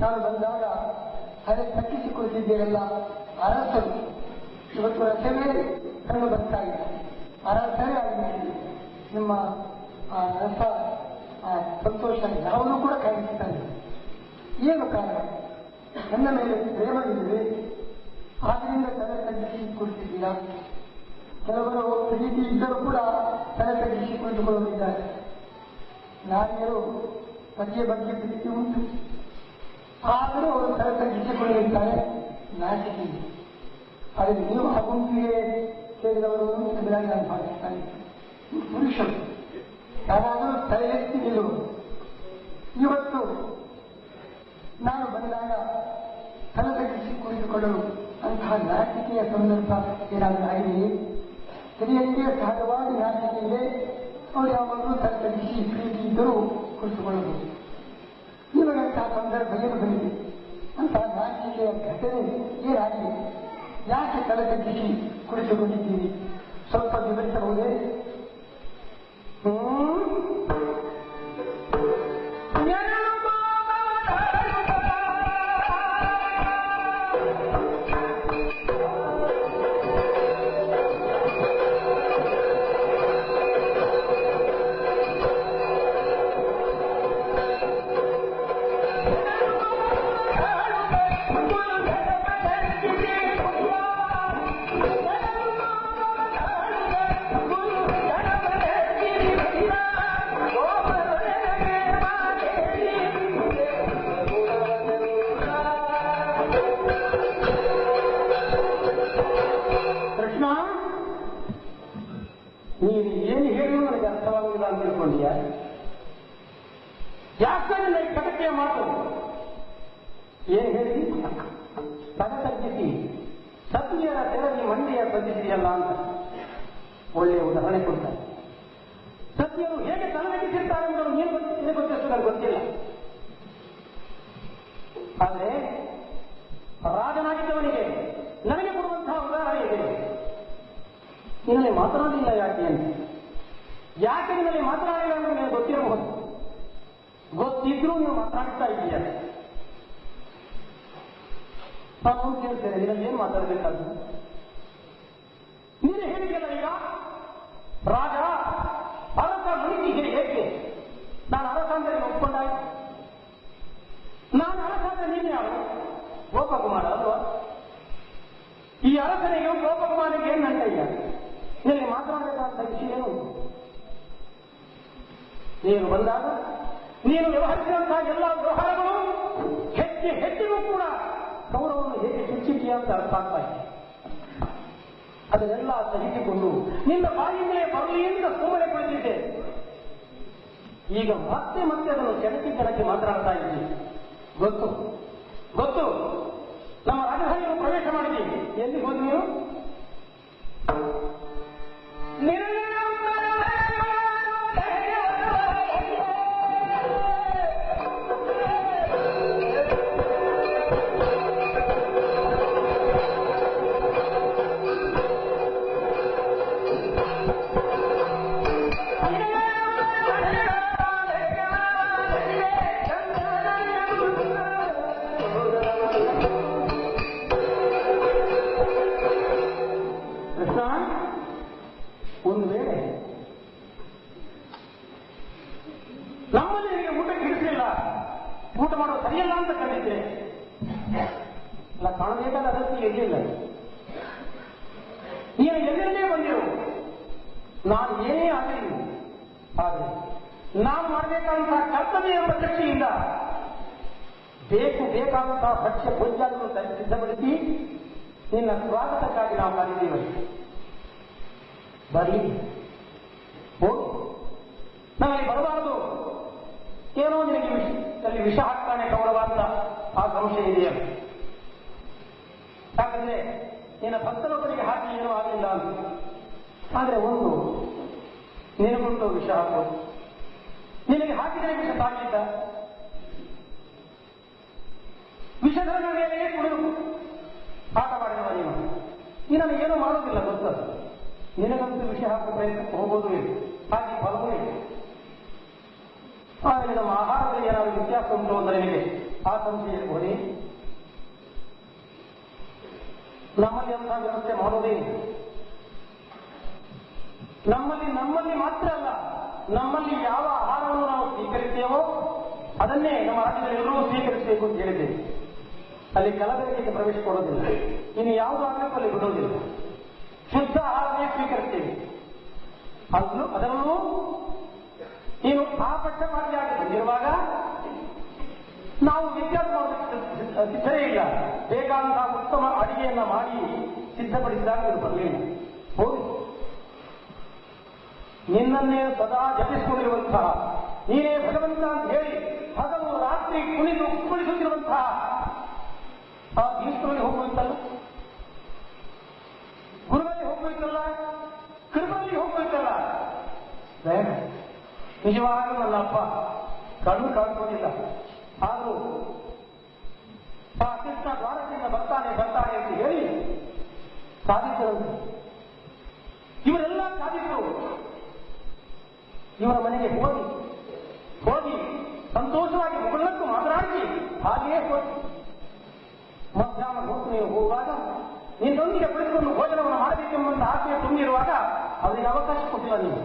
ನಾನು ಬಂದಾಗ ಅರೆ ತಗ್ಗಿಸಿಕೊಳ್ತಿದ್ದೀರಲ್ಲ ಅರಸರು, ಇವತ್ತು ರಸವೇ ಕಂಡು ಬರ್ತಾ ಇಲ್ಲ, ಅರಸರೇ ಆಗಿಬಿಟ್ಟಿದೆ. ನಿಮ್ಮ ಆ ರಸ, ಆ ಸಂತೋಷ ಯಾವುದೂ ಕೂಡ ಕಾಣಿಸ್ತಾ ಇಲ್ಲ. ಏನು ಕಾರಣ? ನನ್ನ ಮೇಲೆ ಪ್ರೇಮವಿದೆ, ಆದ್ದರಿಂದ ತಲೆ ತಗ್ಗಿಸಿಕೊಳ್ತಿದ್ದೀರಾ. ಕೆಲವರು ಪ್ರೀತಿ ಇದ್ದರೂ ಕೂಡ ತಲೆ ತಗ್ಗಿಸಿಕೊಳ್ಳುತ್ತಿದ್ದಾರೆ. ನಾರಿಯರು ಪತಿಯ ಬಗ್ಗೆ ಪ್ರೀತಿ ಉಂಟು, ಆದರೂ ಅವರು ತಲೆ ತಗ್ಗಿಸಿಕೊಳ್ಳುತ್ತಾರೆ, ನಾಚಿಕೆ. ಆದರೆ ನೀವು ಆ ಗುಂಪಿಗೆ ಸೇರಿದವರು ಎದುರಾಗಿ ನಾನು ಭಾವಿಸ್ತಾನೆ. ಪುರುಷರು ಯಾರಾದರೂ ತಲೆ ಎತ್ತಿ ನಿಲ್ಲುವುದು. ಇವತ್ತು ನಾನು ಬಂದಾಗ ತಲೆ ತಗ್ಗಿಸಿ ಕುಳಿತುಕೊಳ್ಳಲು ಅಂತಹ ನಾಚಿಕೆಯ ಸಂದರ್ಭ ಏನಾದರೂ ಆಗಿದೆಯೇ? ಸ್ತ್ರೀಯರಿಗೆ ಸಹಜವಾಗಿ ನಾಚಿಕೆ ಇದೆ, ಅವರು ಯಾವಾಗಲೂ ತಲೆ ತಗ್ಗಿಸಿ ಪ್ರೀತಿ ಇದ್ದರೂ ಕುಳಿತುಕೊಳ್ಳಬಹುದು. ನಿಮಗಂತಹ ಸಂದರ್ಭ ಏನು ಬಂದಿದೆ? ಅಂತಹ ನಾಚಿಕೆಯ ಘಟನೆ ಏನಾಗಿದೆ? ಯಾಕೆ ತಲೆ ತಗ್ಗಿಸಿ ಕುಳಿತುಕೊಂಡಿದ್ದೀರಿ? ಸ್ವಲ್ಪ ವಿವರಿಸಬಹುದೇ? ನೀನು ಏನು ಹೇಳಿದ್ರು ನನಗೆ ಅರ್ಥವಾಗುವುದಿಲ್ಲ ಅಂತ ತಿಳ್ಕೊಂಡಿಯಾ? ಯಾಕೆ ನನಗೆ ಕಟಕೆಯ ಮಾತು? ಏನು ಹೇಳಿ? ತಲೆ ತಗ್ಗಿಸಿ ಸತ್ಯರ ತೆರದಿ ಮಂಡಿಯ ತಗ್ಗಿಸಿಯಲ್ಲ ಅಂತ ಒಳ್ಳೆಯ ಉದಾಹರಣೆ ಕೊಡ್ತಾರೆ. ಸತ್ಯರು ಹೇಗೆ ತಲೆ ತಗ್ಗಿಸಿರ್ತಾರೆ ಎಂಬುದನ್ನು ಏನು ಗೊತ್ತಿಷ್ಟು ನನಗೆ ಗೊತ್ತಿಲ್ಲ. ಆದರೆ ರಾಜನಾಗಿದ್ದವನಿಗೆ ನನಗೆ ಕೊಡುವಂತಹ ಉದಾಹರಣೆ ಇದೆ. ನಿನ್ನಲ್ಲಿ ಮಾತನಾಡಲಿಲ್ಲ ಯಾಕೆ ಅಂತ. ಯಾಕೆ ನಿನ್ನಲ್ಲಿ ಮಾತನಾಡಿಲ್ಲ ಅಂತ ನನಗೆ ಗೊತ್ತಿರಬಹುದು. ಗೊತ್ತಿದ್ರೂ ನೀವು ಮಾತನಾಡ್ತಾ ಇದ್ದೀಯ. ನಾನು ಕೇಳ್ತೇನೆ, ನಿನ್ನಲ್ಲಿ ಏನು ಮಾತಾಡಬೇಕಾದ್ರು? ನೀನು ಹೇಳಿದೆಯಲ್ಲ ಈಗ, ರಾಜ ಅರಸ ಮಣಿಗೆ ಹೇಗೆ? ನಾನು ಅರಸ ಅಂದರೆ ಒಪ್ಕೊಂಡಾಯ್ತು. ನಾನು ಅರಸ ಅಂದ್ರೆ ನೀನು ಯಾರು? ಗೋಪಕುಮಾರ ಅಲ್ವಾ? ಈ ಅರಸನಿಗೆ ಗೋಪಕುಮಾರಿಗೆ ಏನು ನಂಟಯ್ಯ? ನಿನಗೆ ಮಾತನಾಡಬೇಕಾದ ವಿಷಯ ಏನು? ನೀನು ಬಂದಾಗ ನೀನು ವ್ಯವಹರಿಸಿದಂತಹ ಎಲ್ಲ ವ್ಯವಹಾರಗಳು ಹೆಚ್ಚಿಗೂ ಕೂಡ ಗೌರವವನ್ನು ಹೇಗೆ ಹೆಚ್ಚಿದೆಯಾ ಅಂತ ಅರ್ಥ ಆಗ್ತಾ ಇದೆ. ಅದನ್ನೆಲ್ಲ ಸಹಿಸಿಕೊಂಡು ನಿನ್ನ ಬಾಯಿಂದಲೇ ಬರಲಿ ಅಂತ ಸುಮ್ಮನೆ ಕುಳಿತಿದ್ದೆ. ಈಗ ಮತ್ತೆ ಅದನ್ನು ಕೆಣಕಿ ಮಾತನಾಡ್ತಾ ಇದ್ದೀನಿ. ಗೊತ್ತು ನಮ್ಮ ರಾಜಧಾನಿಯನ್ನು ಪ್ರವೇಶ ಮಾಡಿದ್ದೀವಿ. ಎಲ್ಲಿ ಹೋಗಿ ನೀವು? ಒಂದು ವೇಳೆ ನಮ್ಮಲ್ಲಿ ನಿಮಗೆ ಊಟಕ್ಕೆ ಹಿಡಿಸಲಿಲ್ಲ, ಊಟ ಮಾಡೋದು ಸರಿಯಲ್ಲ ಅಂತ ಕಂಡಿದ್ದೆ ಅಲ್ಲ, ಕಾಣಬೇಕಾದ ಅಗತ್ಯ ಎಲ್ಲಿಲ್ಲ. ನೀನು ಎಲ್ಲೆಲ್ಲೇ ಬಂದಿರು, ನಾನು ಏನೇ ಆಗಲಿ, ಆದರೆ ನಾನು ಮಾಡಬೇಕಾದಂತಹ ಕರ್ತವ್ಯ ಎಂಬ ದೃಷ್ಟಿಯಿಂದ ಬೇಕಾದಂತಹ ಭಕ್ಷ್ಯ ಭೋಜ್ಯಾದಿಗಳನ್ನು ಸಿದ್ಧಪಡಿಸಿ ನಿನ್ನ ಸ್ವಾಗತಕ್ಕಾಗಿ ನಾವು ಕಾದಿದ್ದೀವಿ. ಬರೀ ಹೋಗಿ ನಮಗೆ ಬರಬಾರದು, ಏನೋ ನಿನಗೆ ಅಲ್ಲಿ ವಿಷ ಹಾಕ್ತಾನೆ ಕೌರವ ಅಂತ ಆ ಸಂಶಯ ಇದೆಯಾ? ಯಾಕಂದ್ರೆ ನಿನ್ನ ಭಕ್ತರೊಬ್ಬರಿಗೆ ಹಾಕಿ ಏನೂ ಆಗಲಿಲ್ಲ ಅಂತ. ಆದರೆ ಒಂದು ನಿನಗುಂಟು ವಿಷ ಹಾಕೋದು, ನಿನಗೆ ಹಾಕಿದರೆ ವಿಷ ಸಾಗಿದ್ದ ವಿಷಧರ ಮೇಲೆಯೇ ಕುಡಿದು ಆಟ ಮಾಡಿದವ ನೀನು ಏನೂ ಮಾಡೋದಿಲ್ಲ. ಗೊತ್ತದು, ನಿನಗಂತೂ ವಿಷಯ ಹಾಕುವ ಪ್ರಯತ್ನಕ್ಕೆ ಹೋಗೋದು ಇಲ್ಲ, ಹಾಗೆ ಫಲವೂ ಇಲ್ಲ. ಆದರೆ ನಮ್ಮ ಆಹಾರದಲ್ಲಿ ಏನಾದರೂ ವ್ಯತ್ಯಾಸ ಉಂಟು ಅಂದರೆ ನಿನಗೆ ಆ ಸಂಶಯ ಇರಬಹುದೇ? ನಮ್ಮಲ್ಲಿ ಅಂತ ವ್ಯವಸ್ಥೆ ಮಾಡೋದೇ ನಮ್ಮಲ್ಲಿ ಮಾತ್ರ ಅಲ್ಲ, ನಮ್ಮಲ್ಲಿ ಯಾವ ಆಹಾರವನ್ನು ನಾವು ಸ್ವೀಕರಿಸ್ತೇವೋ ಅದನ್ನೇ ನಮ್ಮ ರಾಜ್ಯದಲ್ಲಿ ಎಲ್ಲರೂ ಸ್ವೀಕರಿಸಬೇಕು ಅಂತ ಹೇಳಿದ್ದೇವೆ. ಅಲ್ಲಿ ಕಲಬೆರಕೆಗೆ ಪ್ರವೇಶ ಕೊಡೋದಿಲ್ಲ, ಇನ್ನು ಯಾವುದು ಆಗಬೇಕು ಅಲ್ಲಿ ಬಿಡೋದಿಲ್ಲ. ಶುದ್ಧ ಆಹಾರವೇ ಸ್ವೀಕರಿಸ್ತೇವೆ. ಅದರಲ್ಲೂ ನೀನು ಆ ಪಕ್ಷಪಾತಿಯಾಗಿ ಬಂದಿರುವಾಗ ನಾವು ವಿದ್ಯಾರ್ಥಿ ಮಾಡೋದಕ್ಕೆ ಸಿದ್ಧವೇ ಇಲ್ಲ. ಬೇಕಾದಂತಹ ಉತ್ತಮ ಅಡಿಗೆಯನ್ನ ಮಾಡಿ ಸಿದ್ಧಪಡಿಸಿದಾಗ ನೀವು ಬರಲಿಲ್ಲ. ಹೌದು, ನಿನ್ನನ್ನೇ ಸದಾ ಜಪಿಸಿಕೊಂಡಿರುವಂತಹ, ನೀನೇ ಭಗವಂತ ಅಂತ ಹೇಳಿ ಹಗಲು ರಾತ್ರಿ ಕುಣಿದು ಕುಣಿಸುತ್ತಿರುವಂತಹ ಆ ಭೀಷ್ಮನಿಗೆ ಹೋಗ್ಬೇಕಲ್ಲ, ಗುರುಗಳಿಗೆ ಹೋಗ್ಬೇಕಲ್ಲ, ಕೃಪರಿಗೆ ಹೋಗ್ಬೇಕಲ್ಲ. ಬೇಡ, ನಿಜವಾಗಲೂ ನನ್ನ ಅಪ್ಪ ಕಣ್ಣು ಕಾಣಿಸೋದಿಲ್ಲ. ಆದರೂ ಆ ಕೃಷ್ಣ ದ್ವಾರದಿಂದ ಬರ್ತಾನೆ ಅಂತ ಹೇಳಿ ಸಾಧಿಸಿದರು. ಇವರೆಲ್ಲ ಸಾಧಿಸರು. ಇವರ ಮನೆಗೆ ಹೋಗಿ ಸಂತೋಷವಾಗಿ ಮುಗುಳಕ್ಕೂ ಮಾತನಾಡಿ ಹಾಗೆಯೇ ಹೋಗಿ ಮಧ್ಯಾಹ್ನ ಹೊತ್ತು ನೀವು ಹೋಗುವಾಗ ನಿನ್ನೊಂದಿಗೆ ಕುಳಿತುಕೊಂಡು ಭೋಜನವನ್ನು ಮಾಡಬೇಕೆಂಬ ಆಸೆ ತುಂಬಿರುವಾಗ ಅವರಿಗೆ ಅವಕಾಶ ಕೊಟ್ಟಿಲ್ಲ. ನೀವು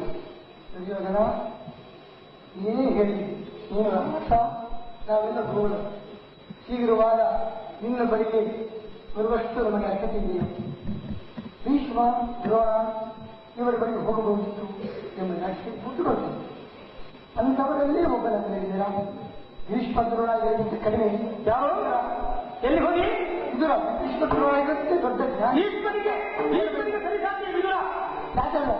ದುರ್ಯೋಧನ ಏನೇ ಹೇಳಿ ನೀನು ನಮ್ಮತ್ತ ನಾವೆಲ್ಲ ಹೋಗೋಣ. ಹೀಗಿರುವಾಗ ನಿನ್ನ ಬಳಿಗೆ ಬರುವಷ್ಟು ನಮಗೆ ಅಗತ್ಯವಿಲ್ಲ. ಭೀಷ್ಮ ದ್ರೋಣ ಇವರ ಬಳಿಗೆ ಹೋಗಬಹುದಿತ್ತು ಎಂಬ ನಕ್ಷೆ ಬುದ್ಧಿರೋದು. ಅಂಥವರಲ್ಲೇ ಒಬ್ಬನಂತ ಹೇಳಿದ್ದೀರಾ? ಭೀಷ್ಮ ದ್ರೋಣ ಇದಕ್ಕಿಂತ ಕಡಿಮೆ ಯಾವ? ಎಲ್ಲಿ ಹೋಗಿ ವಿದುರ? ಭೀಷ್ಮ ದ್ರೋಣ ಇದಕ್ಕೆ ದೊಡ್ಡ ಭೀಷ್ಮನಿಗೆ ಸರಿಸಾಧ್ಯ ವಿದುರ ಯಾಕಲ್ಲ?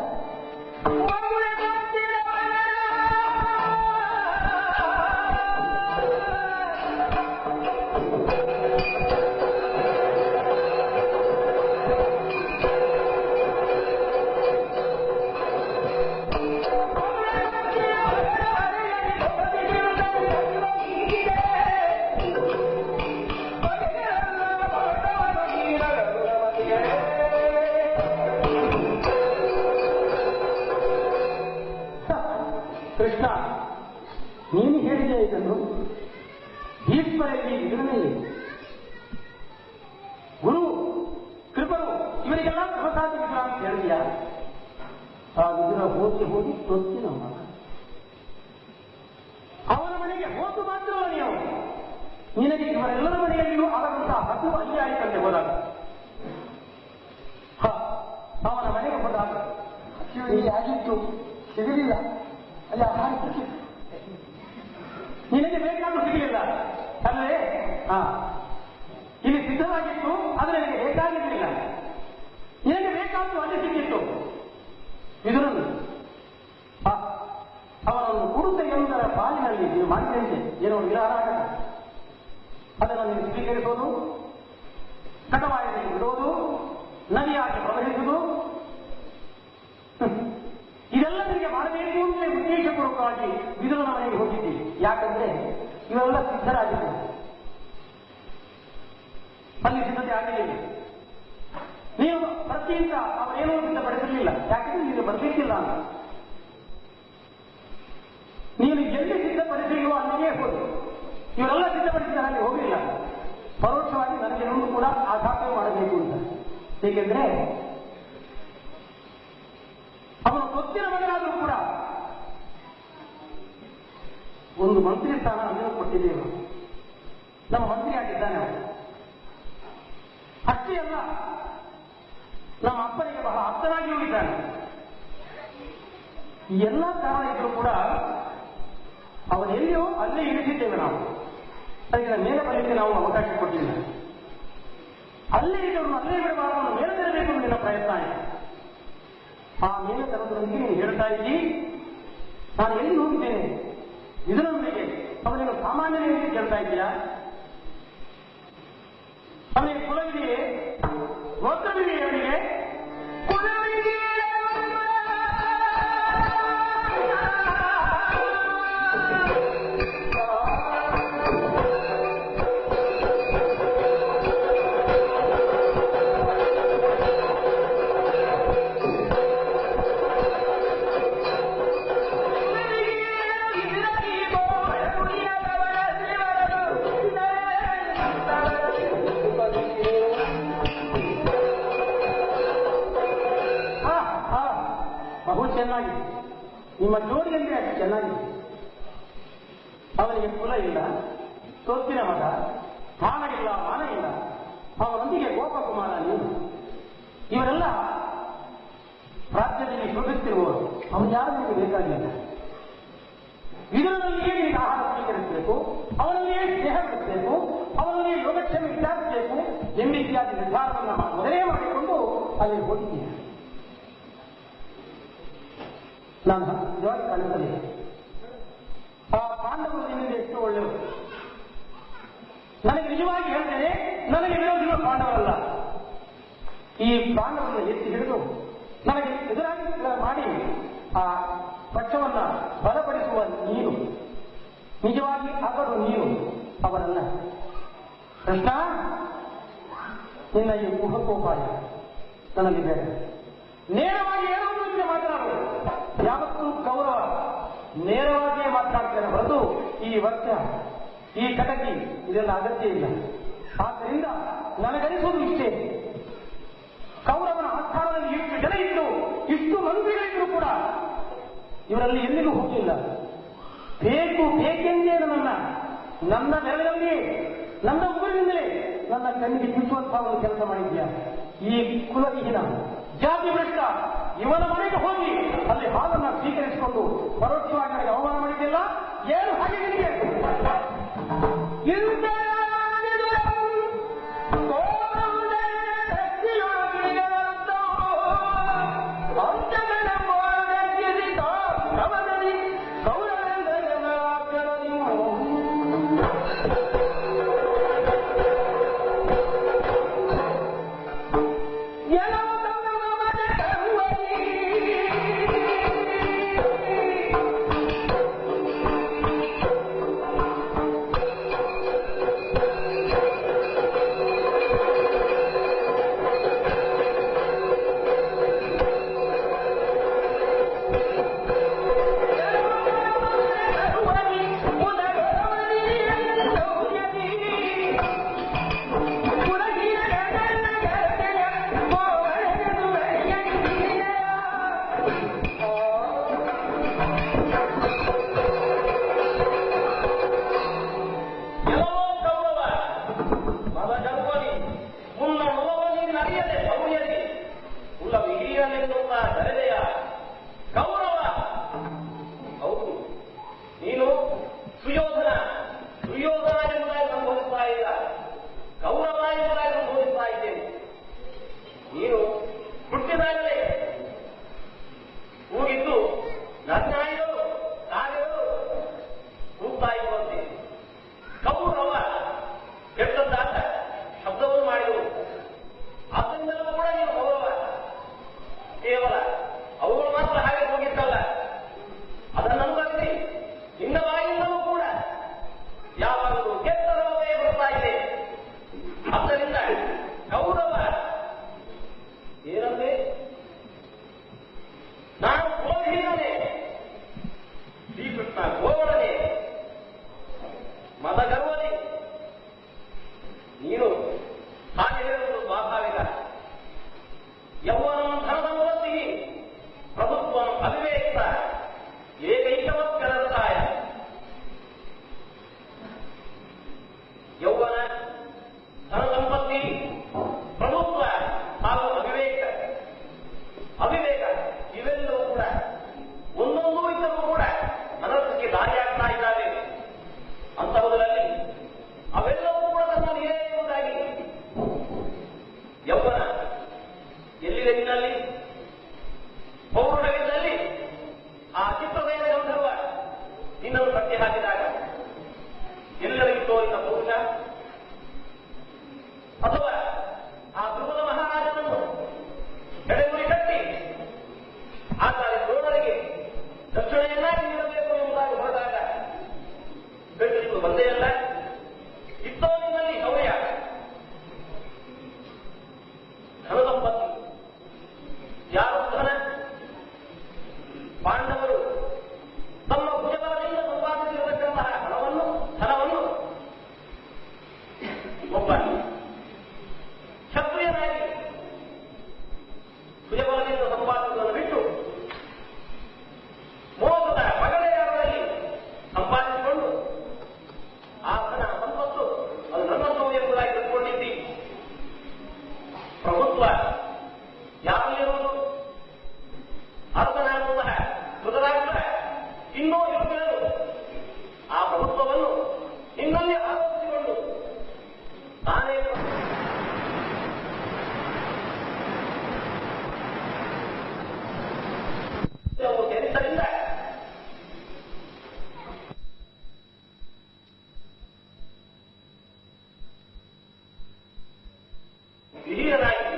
ಕೃಷ್ಣ, ನೀನು ಹೇಳಿದೆ ಇದನ್ನು. ಭೀಷ್ಮರಲ್ಲಿ ವಿದುರನೇ ಗುರು ಕೃಪರು ಇವರಿಗೆಲ್ಲ ಪ್ರಸಾದ ಅಂತ ಹೇಳಿದ್ಯಾ? ಆ ವಿದುರ ಹೋಗಿ ತೊತ್ತಿ ನಮ್ಮ ಅವನ ಮನೆಗೆ ಹೋದು ಮಾತ್ರ ನೀವು. ನಿನಗೆ ಇವರೆಲ್ಲರ ಮನೆಯಲ್ಲಿಯೂ ಆದಂತಹ ಹತ್ತು ಅನ್ಯಾಯದಂತೆ ಹೋದಾಗ ಅವನ ಮನೆಗೆ ಹೋದಾಗ ಆಗಿತ್ತು, ಸಿಗಲಿಲ್ಲ. ಅಲ್ಲಿ ಆಹಾರ ಸಿಕ್ಕಿತ್ತು, ನಿನಗೆ ಬೇಕಾದ್ರೂ ಸಿಗಲಿಲ್ಲ ಅಲ್ಲವೇ? ಇಲ್ಲಿ ಸಿದ್ಧವಾಗಿತ್ತು, ಆದರೆ ನಿನಗೆ ಬೇಕಾಗಿರಲಿಲ್ಲ. ನಿನಗೆ ಬೇಕಾದ್ರೂ ಅಲ್ಲಿ ಸಿಕ್ಕಿತ್ತು. ವಿದುರನು ಅವನನ್ನು ಕುರುತ ಎಂದರ ಪಾಲಿನಲ್ಲಿ ನೀವು ಮಾಡಿದಂತೆ ಏನೋ ವಿಹಾರಾಟ, ಅದನ್ನು ನೀವು ಸ್ವೀಕರಿಸೋದು, ಕಟವಾಯದಲ್ಲಿ ಬಿಡೋದು, ನದಿಯಾಗಿ ಪ್ರವಹಿಸುವುದು, ಇದೆಲ್ಲ ನಿಮಗೆ ಮಾಡಬೇಕು ಅಂತಲೇ ಉದ್ದೇಶಪೂರ್ವಕವಾಗಿ ವಿದುರನ ಮನೆಗೆ ಹೋಗಿದ್ದೀವಿ. ಯಾಕಂದ್ರೆ ಇವೆಲ್ಲ ಸಿದ್ಧರಾಗಿದ್ದಾರೆ, ಅಲ್ಲಿ ಸಿದ್ಧತೆ ಆಗಲಿಲ್ಲ. ನೀವು ಪ್ರತಿಯಿಂದ ಅವರೇನೂ ಸಿದ್ಧಪಡಿಸಲಿಲ್ಲ. ಯಾಕಂದ್ರೆ ನೀವು ಬರಬೇಕಿಲ್ಲ ಅಂತ. ನೀವು ಎಲ್ಲಿ ಸಿದ್ಧಪಡಿಸಿಲ್ವೋ ಅಲ್ಲಿಗೆ ಹೋಗಿ ಇವರೆಲ್ಲ ಸಿದ್ಧಪಡಿಸಿದರೆ ಅಲ್ಲಿ ಹೋಗಲಿಲ್ಲ. ಪರೋಕ್ಷವಾಗಿ ನನಗೆಲ್ಲರೂ ಕೂಡ ಆಘಾತ ಮಾಡಬೇಕು ಅಂತ. ಏಕೆಂದ್ರೆ ಅವನು ಗೊತ್ತಿನ ಮಗನಾದರೂ ಕೂಡ ಒಂದು ಮಂತ್ರಿ ಸ್ಥಾನ ನಮಗೆ ಕೊಟ್ಟಿದ್ದೇವೆ. ನಮ್ಮ ಮಂತ್ರಿ ಆಗಿದ್ದಾನೆ ಅವನು. ಅಷ್ಟೇ ಅಲ್ಲ, ನಮ್ಮ ಅಪ್ಪನಿಗೆ ಬಹಳ ಆಪ್ತನಾಗಿ ಹೋಗಿದ್ದಾನೆ. ಈ ಎಲ್ಲ ಕಾರಣ ಇದ್ರೂ ಕೂಡ ಅವನೆಲ್ಲಿಯೋ ಅಲ್ಲೇ ಇಳಿಸಿದ್ದೇವೆ ನಾವು. ಅದಕ್ಕೆ ಮೇಲೆ ಬರಲಿಕ್ಕೆ ನಾವು ಅವಕಾಶ ಕೊಟ್ಟಿಲ್ಲ. ಅಲ್ಲೇ ಇದ್ದವನು ಅಲ್ಲೇ ಬಿಡಬಾರದು, ಮೇಲೆ ತರಬೇಕು ನಿನ್ನ ಪ್ರಯತ್ನ ಆಯಿತು. ಆ ಮೇಲೆ ತರೋದ್ರಲ್ಲಿ ನೀನು ಹೇಳ್ತಾ ಇದ್ದೀ, ನಾನು ಎಲ್ಲಿ ಹೋಗಿದ್ದೇನೆ ಇದರೊಂದಿಗೆ ಅವನಿಗೆ ಸಾಮಾನ್ಯನೇ ಕೇಳ್ತಾ ಇದ್ದೀಯಾ? ಅವನಿಗೆ ಕುಲವಿದೆಯೇ? ಗೋತ್ರವಿದೆಯೇ? ಅವನಿಗೆ ಕುಲವಿದೆಯೇ? ಬಹು ಚೆನ್ನಾಗಿದೆ. ನಿಮ್ಮ ಜೋಡಿಯಲ್ಲಿ ಅಷ್ಟು ಚೆನ್ನಾಗಿದೆ. ಅವನಿಗೆ ಕುಲ ಇಲ್ಲ, ಸೊತ್ತಿನ ಮಗ, ಸ್ಥಾನ ಇಲ್ಲ, ಮಾನ ಇಲ್ಲ. ಅವನೊಂದಿಗೆ ಗೋಪಕುಮಾರ ನೀನು. ಇವರೆಲ್ಲ ರಾಜ್ಯದಲ್ಲಿ ಶೋಭಿಸುತ್ತಿರುವವರು. ಅವನು ಯಾರು ನಿಮಗೆ ಬೇಕಾಗಿಲ್ಲ. ಇದರಲ್ಲಿಯೇ ನಿನಗೆ ಆಹಾರ ಸ್ವೀಕರಿಸಬೇಕು, ಅವನಲ್ಲಿಯೇ ಸ್ನೇಹ ಬೆಳೆಸಬೇಕು, ಅವನಲ್ಲಿಯೇ ಯೋಗಕ್ಷೇಮ ವಿಚಾರಿಸಬೇಕು ಎಂಬಿತ್ಯಾದಿ ನಿರ್ಧಾರವನ್ನು ಮೊದಲೇ ಮಾಡಿಕೊಂಡು ಅಲ್ಲಿ ಹೋಗಿದ್ದೀನಿ. ನಾನು ನಿಜವಾಗಿ ಕಾಣಿಸಲಿಲ್ಲ. ಆ ಪಾಂಡವರು ನಿನ್ನಿಂದ ಎಷ್ಟು ಒಳ್ಳೆಯವರು. ನನಗೆ ನಿಜವಾಗಿ ಹೇಳ್ತೇನೆ, ನನಗೆ ವಿರೋಧಿಗಳು ಪಾಂಡವರಲ್ಲ. ಈ ಪಾಂಡವರನ್ನು ಎತ್ತಿ ಹಿಡಿದು ನನಗೆ ಎದುರಾಗಿ ಮಾಡಿ ಆ ಪಕ್ಷವನ್ನ ಬಲಪಡಿಸುವ ನೀನು, ನಿಜವಾಗಿ ಅವರು ನೀನು, ಅವರಲ್ಲ. ಕೃಷ್ಣ, ನಿನ್ನ ಈ ಊಹಕೋಪಾಯ ನನಗೆ ಬೇಡ. ನೇರವಾಗಿ ಏನೋ ಮಾತನಾಡು. ಯಾವತ್ತೂ ಗೌರವ ನೇರವಾಗಿಯೇ ಮಾತನಾಡ್ತೇನೆ ಹೊರತು ಈ ವರ್ಷ, ಈ ಕಟಕಿ ಇದೆಲ್ಲ ಅಗತ್ಯ ಇಲ್ಲ. ಆದ್ದರಿಂದ ನನಗನಿಸುವುದು ಇಷ್ಟೇ, ಕೌರವನ ಆಸ್ಥಾನದಲ್ಲಿ ಇಷ್ಟು ಜನ ಇದ್ದು, ಇಷ್ಟು ಮಂತ್ರಿಗಳಿದ್ರು ಕೂಡ ಇವರಲ್ಲಿ ಎಲ್ಲಿಗೂ ಹೋಗಿಲ್ಲ. ಬೇಕು ಬೇಕೆಂದೇ ನನ್ನ ನೆರಳಿನಲ್ಲಿಯೇ, ನನ್ನ ಊರಿನಿಂದಲೇ ನನ್ನ ಕಣ್ಣಿಗೆ ಬಿಚ್ಚುವಂತಹ ಒಂದು ಕೆಲಸ ಮಾಡಿದ್ಯಾ. ಈ ಕುಲವಿಹೀನ ಜಾತಿ ಭ್ರಷ್ಟ ಇವನ ಮನೆಗೆ ಹೋಗಿ ಅಲ್ಲಿ ಹಾಲನ್ನು ಸ್ವೀಕರಿಸಿಕೊಂಡು ಪರೋಕ್ಷವಾಗಿ ನನಗೆ ಅವಮಾನ ಮಾಡಿದ್ದಿಲ್ಲ. ಏನು ಹಾಗೆ ನಿಮಗೆ ಪ್ರಭುತ್ವ ಯಾರಲ್ಲಿರುವುದು? ಅರ್ಧನಾಗುವ ಮೃತರಾಗುವ ಇನ್ನೂ ಇರುತ್ತೇನು? ಆ ಪ್ರಭುತ್ವವನ್ನು ನಿನ್ನಲ್ಲಿ ಆರೋಪಿಸಿಕೊಂಡು ತಾನೇ ಚರಿತ್ರೆಯಿಂದ ಹಿರಿಯರಾಗಿ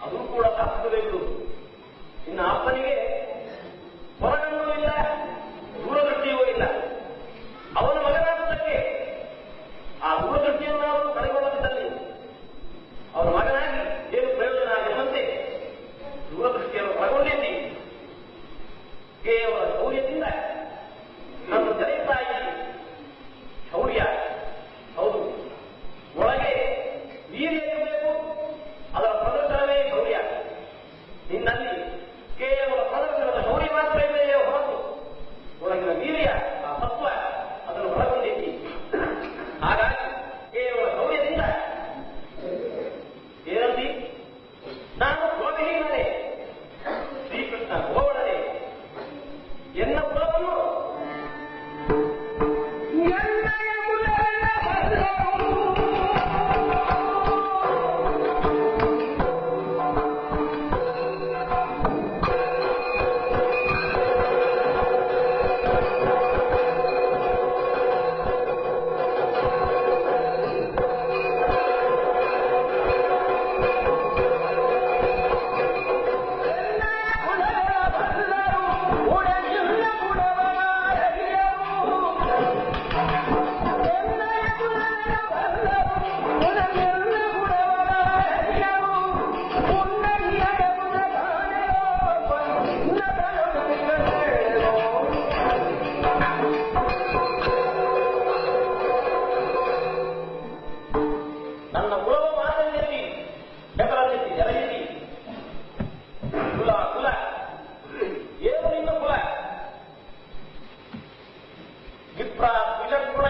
ಅದು ಕೂಡ ಸಾಧಿಸಬೇಕು. ಇನ್ನು ಅಪ್ಪನಿಗೆ ಹೊರಗಣ್ಣೂ ಇಲ್ಲ, ದೂರದೃಷ್ಟಿಯೂ ಇಲ್ಲ. ಅವನ ಮಗನಾಗುವುದಕ್ಕೆ ಆ ದೂರದೃಷ್ಟಿಯನ್ನು ಅವರು ಕಳೆದುಕೊಳ್ಳದಿದ್ದಲ್ಲಿ ಅವನ ಮಗನಾಗಿ ಏನು ಪ್ರಯೋಜನ ಎಂಬಂತೆ ದೂರದೃಷ್ಟಿಯನ್ನು ಕಳೆದುಕೊಂಡಿದ್ದಿ. ಕೇವಲ ಶೌರ್ಯದಿಂದ ನನ್ನ ಜನಿಸ್ತಾ ಇದ್ದಿ. ಶೌರ್ಯ ಹೌದು, ಒಳಗೆ ವೀರ್ಯ ಇರಬೇಕು, ಅದರ ಪ್ರದರ್ಶನವೇ ಶೌರ್ಯ. ನಿನ್ನಲ್ಲಿ ಕೇವಲ ಪ್ರದರ್ಶನದ ಶೌರ್ಯ ಮಾತ್ರ ಇದೆಯೇ ಹೊರತು ಒಳಗಿನ ವೀರ್ಯ, ಆ ತತ್ವ ಅದನ್ನು ಒಳಗೊಂಡಿದ್ದಿ. ಹಾಗಾಗಿ ಕೇವಲ ಶೌರ್ಯದಿಂದ ಏನಂದಿ? ನಾನು ಕುಲವಿಹೀನನೇ, ಶ್ರೀಕೃಷ್ಣ ಗೋವಳನೆ, ಎನ್ನ ಕುಲವನ್ನು ನನ್ನ ಕುಲವ ಮಾದರಿಯಲ್ಲಿ ಬೆದರದಿದ್ದಿ, ಜರಗಿದ್ದಿ. ಕುಲ ಕುಲ ಏನು ನಿನ್ನ ಕುಲ? ವಿಪ್ರ ದ್ವಿಜ ಕುಲ